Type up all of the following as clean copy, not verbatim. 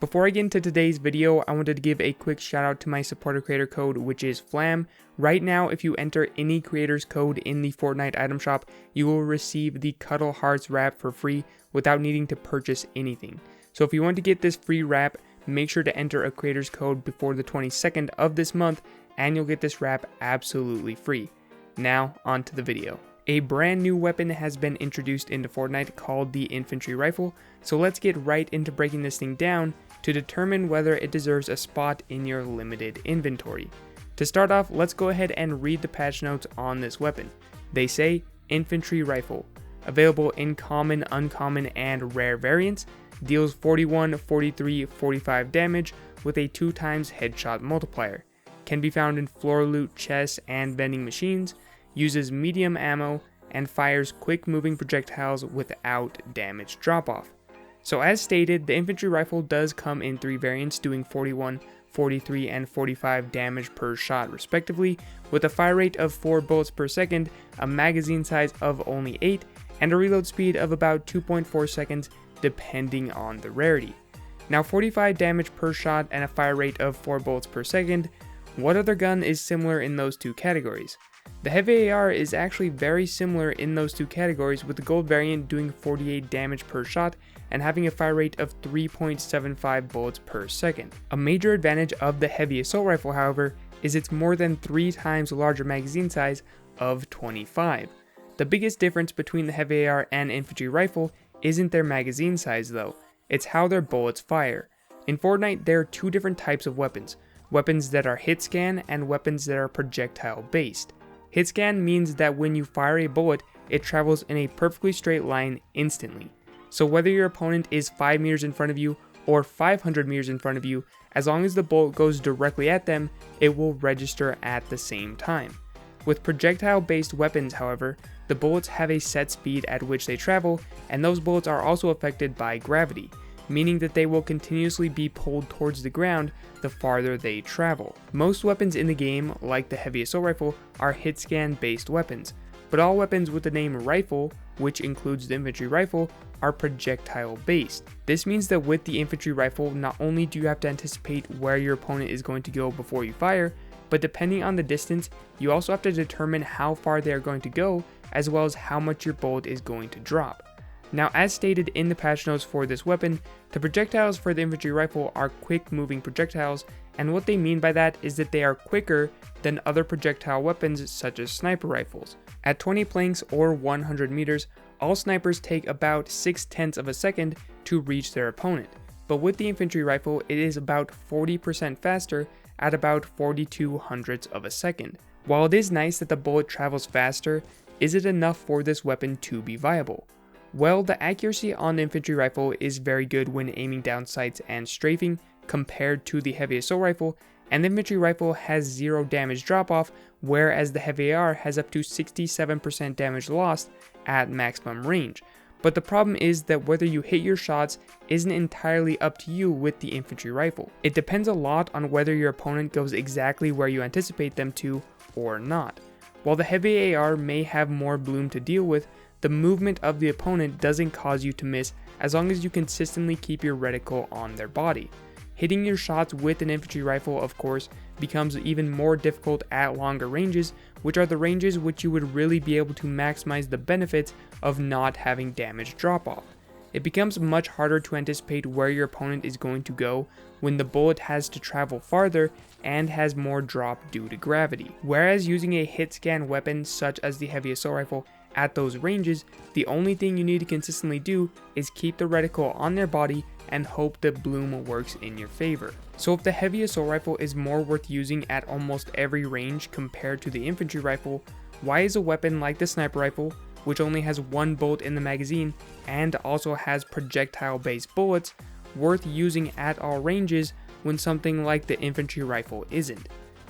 Before I get into today's video, I wanted to give a quick shout out to my supporter creator code, which is FLAM. Right now, if you enter any creator's code in the Fortnite item shop, you will receive the Cuddle Hearts wrap for free without needing to purchase anything. So if you want to get this free wrap, make sure to enter a creator's code before the 22nd of this month, and you'll get this wrap absolutely free. Now, on to the video. A brand new weapon has been introduced into Fortnite called the Infantry Rifle, so let's get right into breaking this thing down to determine whether it deserves a spot in your limited inventory. To start off, let's go ahead and read the patch notes on this weapon. They say, Infantry Rifle, available in common, uncommon, and rare variants, deals 41, 43, 45 damage with a 2x headshot multiplier, can be found in floor loot chests and vending machines, uses medium ammo, and fires quick moving projectiles without damage drop off. So as stated, the infantry rifle does come in 3 variants doing 41, 43, and 45 damage per shot respectively, with a fire rate of 4 bullets per second, a magazine size of only 8, and a reload speed of about 2.4 seconds depending on the rarity. Now 45 damage per shot and a fire rate of 4 bullets per second, what other gun is similar in those two categories? The heavy AR is actually very similar in those two categories, with the gold variant doing 48 damage per shot and having a fire rate of 3.75 bullets per second. A major advantage of the heavy assault rifle, however, is its more than 3 times larger magazine size of 25. The biggest difference between the heavy AR and infantry rifle isn't their magazine size though, it's how their bullets fire. In Fortnite, there are 2 different types of weapons that are hit scan and weapons that are projectile based. Hit scan means that when you fire a bullet, it travels in a perfectly straight line instantly. So whether your opponent is 5 meters in front of you or 500 meters in front of you, as long as the bullet goes directly at them, it will register at the same time. With projectile based weapons, however, the bullets have a set speed at which they travel, and those bullets are also affected by gravity, meaning that they will continuously be pulled towards the ground the farther they travel. Most weapons in the game, like the heavy assault rifle, are hit scan based weapons, but all weapons with the name rifle, which includes the infantry rifle, are projectile based. This means that with the infantry rifle, not only do you have to anticipate where your opponent is going to go before you fire, but depending on the distance, you also have to determine how far they are going to go, as well as how much your bullet is going to drop. Now, as stated in the patch notes for this weapon, the projectiles for the infantry rifle are quick moving projectiles, and what they mean by that is that they are quicker than other projectile weapons such as sniper rifles. At 20 planks or 100 meters, all snipers take about 0.6 of a second to reach their opponent, but with the infantry rifle it is about 40% faster at about 42 hundredths of a second. While it is nice that the bullet travels faster, is it enough for this weapon to be viable? Well, the accuracy on the infantry rifle is very good when aiming down sights and strafing compared to the heavy assault rifle, and the infantry rifle has 0 damage drop off, whereas the heavy AR has up to 67% damage lost at maximum range. But the problem is that whether you hit your shots isn't entirely up to you with the infantry rifle. It depends a lot on whether your opponent goes exactly where you anticipate them to or not. While the heavy AR may have more bloom to deal with, the movement of the opponent doesn't cause you to miss as long as you consistently keep your reticle on their body. Hitting your shots with an infantry rifle, of course, becomes even more difficult at longer ranges, which are the ranges which you would really be able to maximize the benefits of not having damage drop off. It becomes much harder to anticipate where your opponent is going to go when the bullet has to travel farther and has more drop due to gravity. Whereas using a hit scan weapon such as the heavy assault rifle at those ranges, the only thing you need to consistently do is keep the reticle on their body and hope that bloom works in your favor. So if the heavy assault rifle is more worth using at almost every range compared to the infantry rifle, why is a weapon like the sniper rifle, which only has 1 bullet in the magazine and also has projectile based bullets, worth using at all ranges when something like the infantry rifle isn't?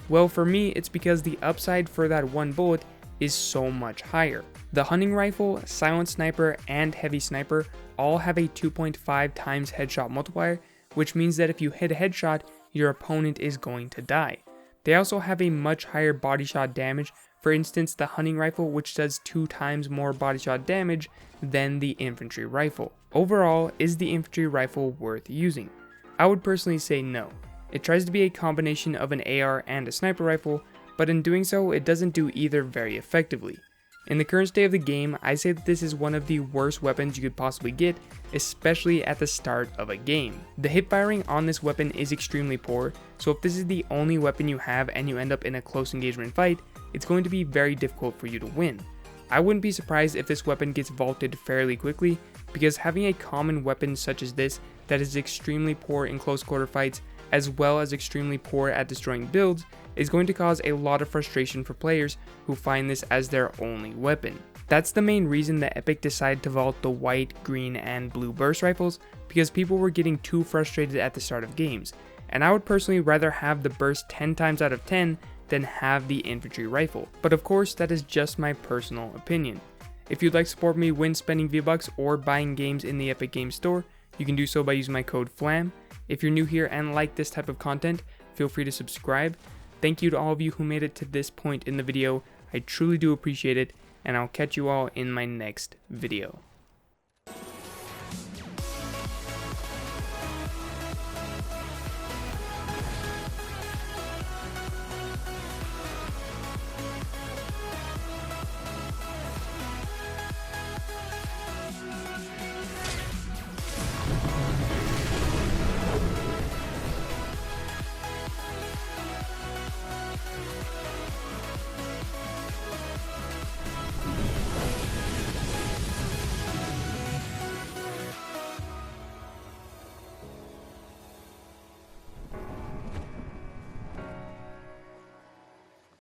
Well, for me, it's because the upside for that 1 bullet is so much higher. The hunting rifle, silent sniper, and heavy sniper all have a 2.5 times headshot multiplier, which means that if you hit a headshot, your opponent is going to die. They also have a much higher body shot damage, for instance the hunting rifle, which does 2 times more body shot damage than the infantry rifle. Overall, is the infantry rifle worth using? I would personally say no. It tries to be a combination of an AR and a sniper rifle, but in doing so, it doesn't do either very effectively. In the current state of the game, I say that this is one of the worst weapons you could possibly get, especially at the start of a game. The hip firing on this weapon is extremely poor, so if this is the only weapon you have and you end up in a close engagement fight, it's going to be very difficult for you to win. I wouldn't be surprised if this weapon gets vaulted fairly quickly, because having a common weapon such as this that is extremely poor in close quarter fights, as well as extremely poor at destroying builds, is going to cause a lot of frustration for players who find this as their only weapon. That's the main reason that Epic decided to vault the white, green, and blue burst rifles, because people were getting too frustrated at the start of games, and I would personally rather have the burst 10 times out of 10 than have the infantry rifle. But of course, that is just my personal opinion. If you'd like to support me when spending V-Bucks or buying games in the Epic Games Store, you can do so by using my code FLAM. If you're new here and like this type of content, feel free to subscribe. Thank you to all of you who made it to this point in the video. I truly do appreciate it, and I'll catch you all in my next video.